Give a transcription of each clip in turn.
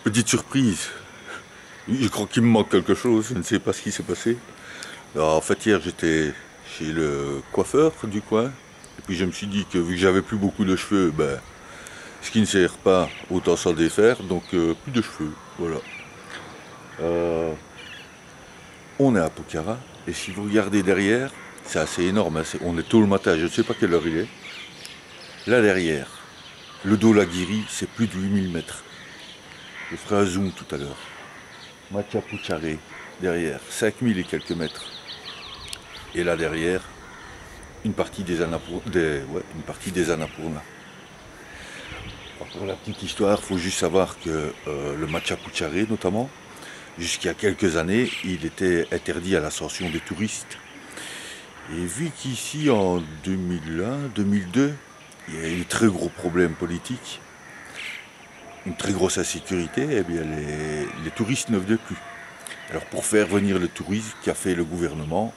Petite surprise, je crois qu'il me manque quelque chose, je ne sais pas ce qui s'est passé. Alors, en fait, hier j'étais chez le coiffeur du coin, et puis je me suis dit que vu que j'avais plus beaucoup de cheveux, ben, ce qui ne sert pas, autant s'en défaire, donc plus de cheveux, voilà. On est à Pokhara, et si vous regardez derrière, c'est assez énorme, hein, on est tôt le matin, je ne sais pas quelle heure il est. Là derrière, le Dhaulagiri, c'est plus de 8000 mètres. Je ferai un zoom tout à l'heure. Machapuchare, derrière, 5000 et quelques mètres. Et là derrière, une partie des Annapurna. Pour la petite histoire, il faut juste savoir que le Machapuchare notamment, jusqu'il y a quelques années, il était interdit à l'ascension des touristes. Et vu qu'ici en 2001-2002, il y a eu de très gros problèmes politiques, une très grosse insécurité, eh bien les touristes ne venaient plus. Alors pour faire venir le tourisme, qu'a fait le gouvernement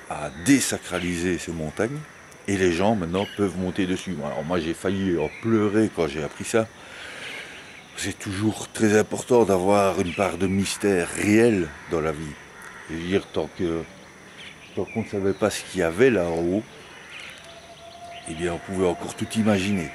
a désacralisé ces montagnes et les gens maintenant peuvent monter dessus. Alors moi j'ai failli en pleurer quand j'ai appris ça. C'est toujours très important d'avoir une part de mystère réel dans la vie. Je veux dire, tant qu'on ne savait pas ce qu'il y avait là en haut, eh bien on pouvait encore tout imaginer.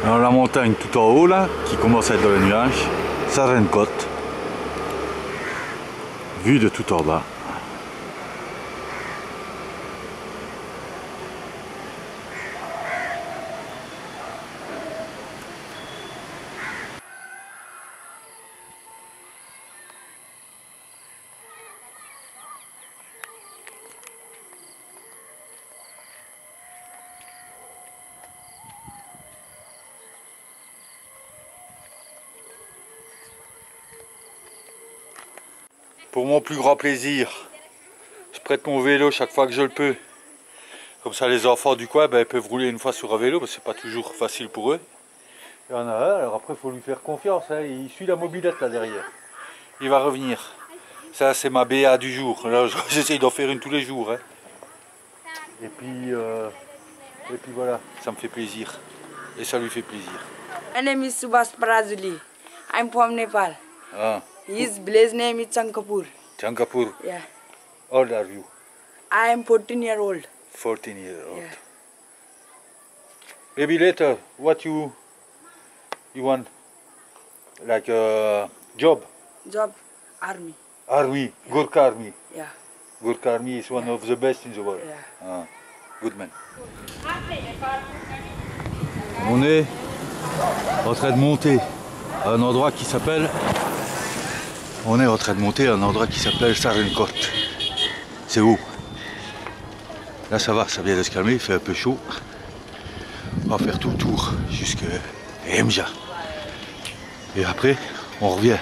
Alors la montagne tout en haut là, qui commence à être dans le nuage, Sarenkot, vue de tout en bas. Pour mon plus grand plaisir, je prête mon vélo chaque fois que je le peux. Comme ça les enfants du coin peuvent rouler une fois sur un vélo, parce que c'est pas toujours facile pour eux. Il y en a un, alors après il faut lui faire confiance, hein. Il suit la mobilette là derrière. Il va revenir. Ça c'est ma BA du jour. Là j'essaye d'en faire une tous les jours. Hein. Et puis voilà, ça me fait plaisir. Et ça lui fait plaisir. My name is Subhash Parajuli. I'm from Nepal. Ah. His village name is Chankapur. Chankapur. Yeah. How old are you? I am 14 years old. 14 years old. Yeah. Maybe later, what you want? Like a job? Job, army. Army, Yeah. Gurkha Army. Yeah. Gurkha Army is one of the best in the world. Yeah. Ah, good man. On est en train de monter à un endroit qui s'appelle... On est en train de monter à un endroit qui s'appelle Sarenkot. C'est haut. Là ça va, ça vient de se calmer, il fait un peu chaud. On va faire tout le tour jusqu'à Emja. Et après, on revient.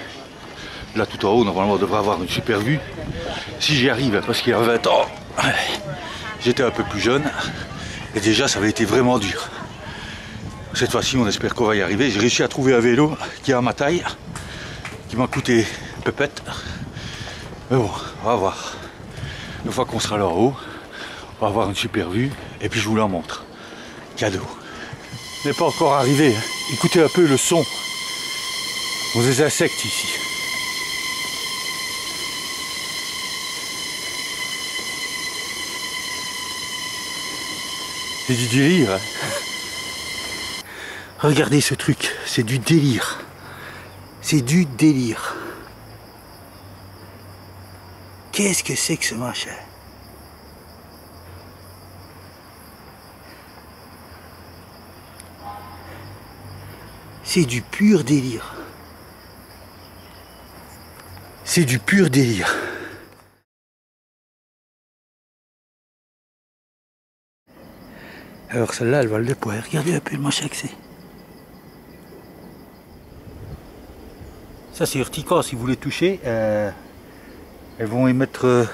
Là tout en haut, normalement on devrait avoir une super vue. Si j'y arrive, parce qu'il y a 20 ans, j'étais un peu plus jeune. Et déjà ça avait été vraiment dur. Cette fois-ci on espère qu'on va y arriver. J'ai réussi à trouver un vélo qui est à ma taille, qui m'a coûté pépette. Mais bon, on va voir. Une fois qu'on sera là en haut, on va avoir une super vue. Et puis je vous la montre. Cadeau. On n'est pas encore arrivé. Hein. Écoutez un peu le son. On a des insectes ici. C'est du délire. Hein. Regardez ce truc, c'est du délire. C'est du délire. Qu'est-ce que c'est que ce machin? C'est du pur délire. C'est du pur délire. Alors celle-là, elle va le poids. Regardez un peu le machin que c'est. Ça c'est urticant, si vous les touchez, elles vont émettre...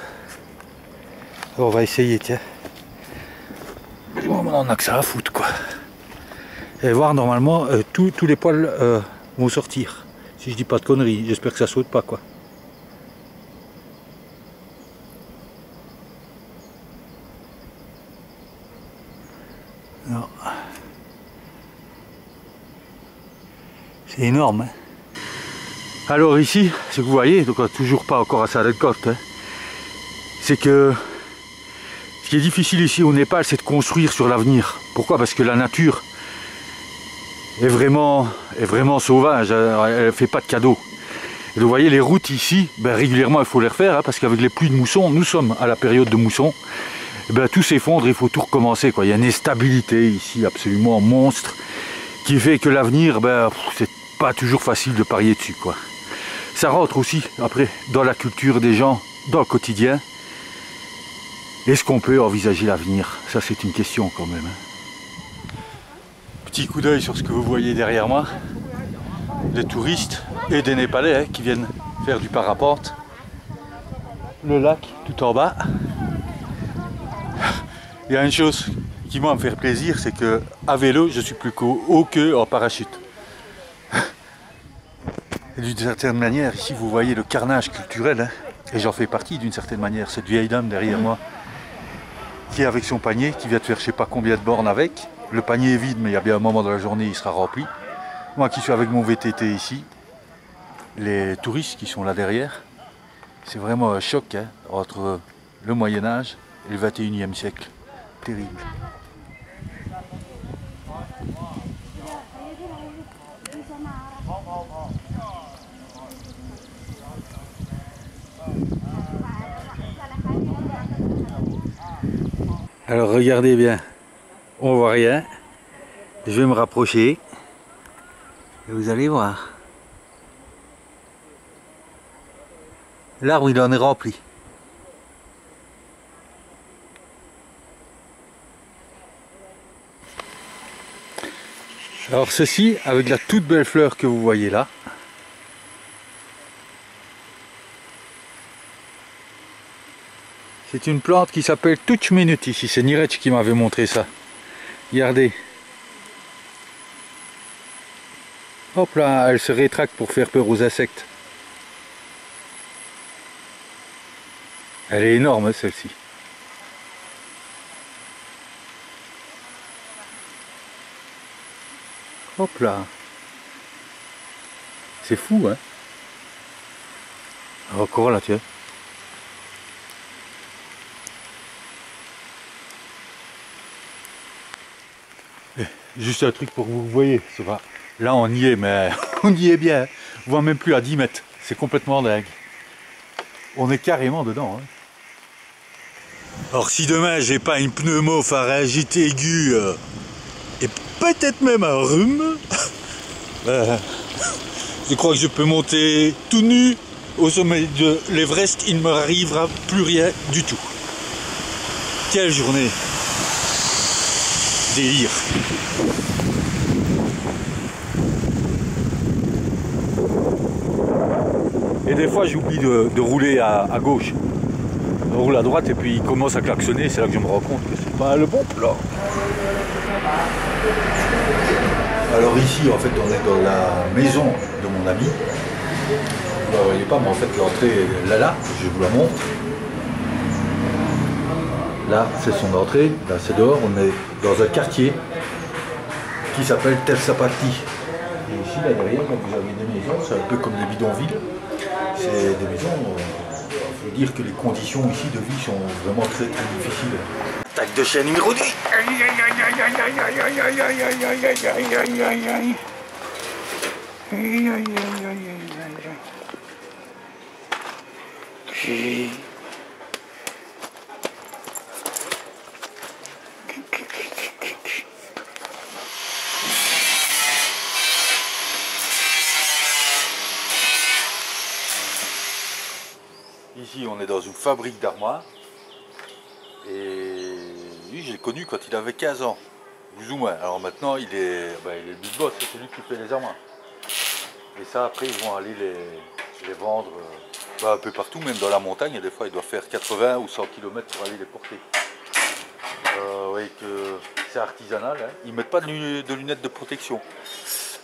On va essayer, tiens. Bon, on a que ça à foutre, quoi. Et voir, normalement, tous les poils vont sortir. Si je dis pas de conneries, j'espère que ça saute pas, quoi. Non. C'est énorme, hein. Alors ici, ce que vous voyez, donc on n'a toujours pas encore à Sarenkot, hein, c'est que ce qui est difficile ici au Népal, c'est de construire sur l'avenir. Pourquoi? Parce que la nature est vraiment sauvage, elle ne fait pas de cadeaux. Et vous voyez les routes ici, ben, régulièrement il faut les refaire, hein, parce qu'avec les pluies de mousson, nous sommes à la période de mousson, et ben, tout s'effondre, il faut tout recommencer, quoi. Il y a une instabilité ici absolument monstre qui fait que l'avenir, ben, c'est pas toujours facile de parier dessus, quoi. Ça rentre aussi après dans la culture des gens, dans le quotidien. Est-ce qu'on peut envisager l'avenir? Ça c'est une question quand même. Petit coup d'œil sur ce que vous voyez derrière moi. Des touristes et des Népalais, hein, qui viennent faire du parapente. Le lac tout en bas. Il y a une chose qui moi me fait plaisir, c'est que à vélo je suis plus haut que en parachute. D'une certaine manière, ici vous voyez le carnage culturel, hein, et j'en fais partie d'une certaine manière. Cette vieille dame derrière moi qui est avec son panier, qui vient de faire je sais pas combien de bornes avec. Le panier est vide, mais il y a bien un moment dans la journée il sera rempli. Moi qui suis avec mon VTT ici, les touristes qui sont là derrière, c'est vraiment un choc, hein, entre le Moyen-Âge et le 21e siècle. Terrible. Alors regardez bien, on voit rien. Je vais me rapprocher et vous allez voir. L'arbre il en est rempli. Alors ceci avec la toute belle fleur que vous voyez là. C'est une plante qui s'appelle Touchminut ici, c'est Nirech qui m'avait montré ça. Regardez. Hop là, elle se rétracte pour faire peur aux insectes. Elle est énorme celle-ci. Hop là. C'est fou, hein. Encore là, tiens. Juste un truc pour que vous voyez, c'est pas... Là on y est, mais on y est bien, on voit même plus à 10 mètres, c'est complètement dingue. On est carrément dedans. Hein. Alors si demain j'ai pas une pneumopharyngite aiguë et peut-être même un rhume, je crois que je peux monter tout nu au sommet de l'Everest, il ne m'arrivera plus rien du tout. Quelle journée! Délire. Et des fois j'oublie de rouler à gauche. Je roule à droite et puis il commence à klaxonner, c'est là que je me rends compte que c'est pas le bon plan. Alors ici en fait on est dans la maison de mon ami. Vous ne voyez pas mais en fait l'entrée est là, je vous la montre. Là, c'est son entrée, là c'est dehors, on est dans un quartier qui s'appelle Tersapati. Et ici, là derrière, vous avez des maisons, c'est un peu comme des bidonvilles. C'est des maisons, il faut dire que les conditions ici de vie sont vraiment très très difficiles. Attaque de chien numéro 2. ici on est dans une fabrique d'armoires. Et lui, j'ai connu quand il avait 15 ans, plus ou moins. Alors maintenant, il est le big boss, c'est lui qui fait les armoires. Et ça, après, ils vont aller les vendre un peu partout, même dans la montagne. Et des fois, ils doivent faire 80 ou 100 km pour aller les porter. Vous voyez que c'est artisanal, hein. Ils ne mettent pas de lunettes de protection.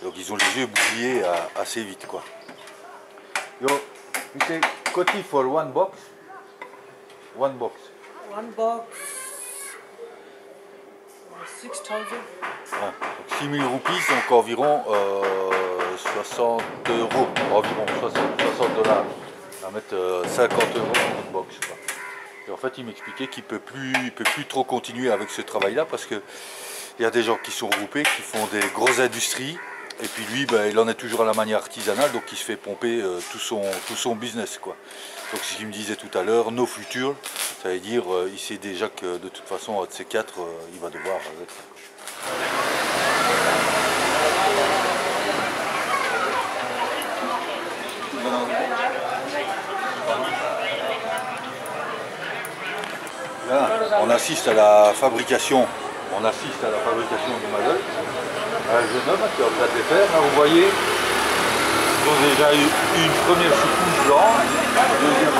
Donc, ils ont les yeux boucliers assez vite, quoi. Yo, you say Coty for one box? One box. One box, 6,000. Ouais, donc 6 000 roupies, donc environ 60 euros, environ 60 dollars. On va mettre 50 euros dans une box, quoi. Et en fait, il m'expliquait qu'il peut plus trop continuer avec ce travail-là parce que il y a des gens qui sont regroupés, qui font des grosses industries. Et puis lui, il en est toujours à la manière artisanale, donc il se fait pomper tout son business, quoi. Donc ce qu'il me disait tout à l'heure, no future, ça veut dire il sait déjà que de toute façon, de ces quatre, il va devoir avec ça. Là, on assiste à la fabrication du Madol. Un jeune homme qui est en train de les faire. Là, vous voyez, ils ont déjà eu une première sous-couche blanche, une deuxième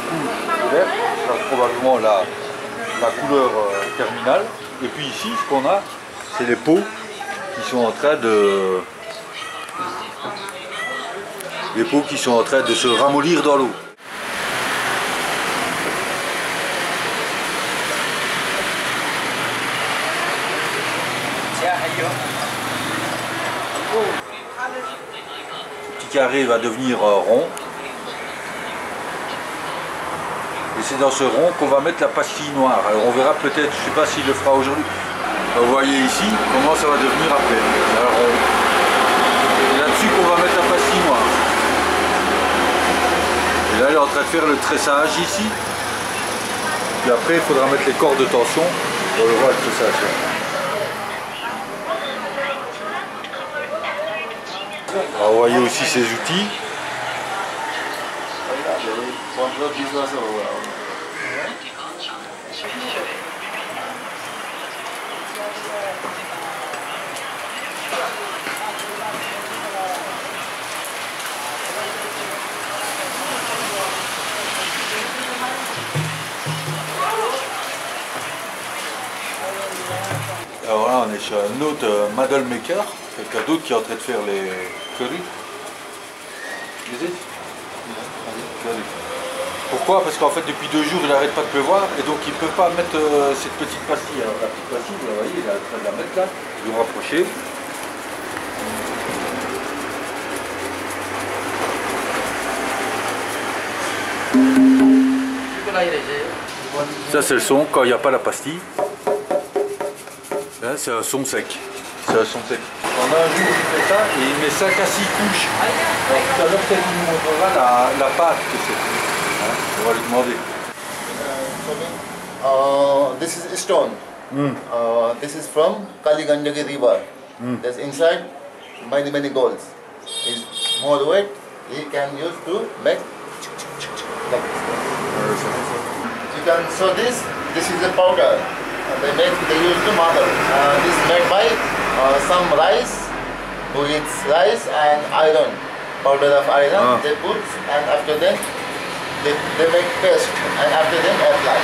couche verte, ça sera probablement la couleur terminale. Et puis ici, ce qu'on a, c'est les pots qui sont en train de se ramollir dans l'eau. Ce petit carré va devenir rond. Et c'est dans ce rond qu'on va mettre la pastille noire. Alors on verra peut-être, je ne sais pas s'il le fera aujourd'hui. Vous voyez ici comment ça va devenir après. Alors, c'est là-dessus qu'on va mettre la pastille noire. Et là il est en train de faire le tressage ici. Puis après il faudra mettre les cordes de tension pour le voir le tressage. Alors, vous voyez aussi ces outils. Alors là on est chez un autre Madol Maker, quelqu'un d'autre qui est en train de faire les curry. Pourquoi? Parce qu'en fait depuis 2 jours il n'arrête pas de pleuvoir et donc il ne peut pas mettre cette petite pastille. Alors la petite pastille, vous la voyez, il est en train de la mettre là, vous vous rapprochez. Ça c'est le son quand il n'y a pas la pastille. Là c'est un son sec. C'est un son sec. On a un jour qui fait ça et il met 5 à 6 couches. Alors tout à l'heure peut-être il nous montrera la pâte que c'est. Hein, on va lui demander. This is stone. This is from Kaligandagi river. That's inside many golds. Is more weight he can use to make like this. You can so this is a powder. They use the marble. This is made by some rice who eats rice and iron, powder of iron. They put and after then they make paste and after then apply.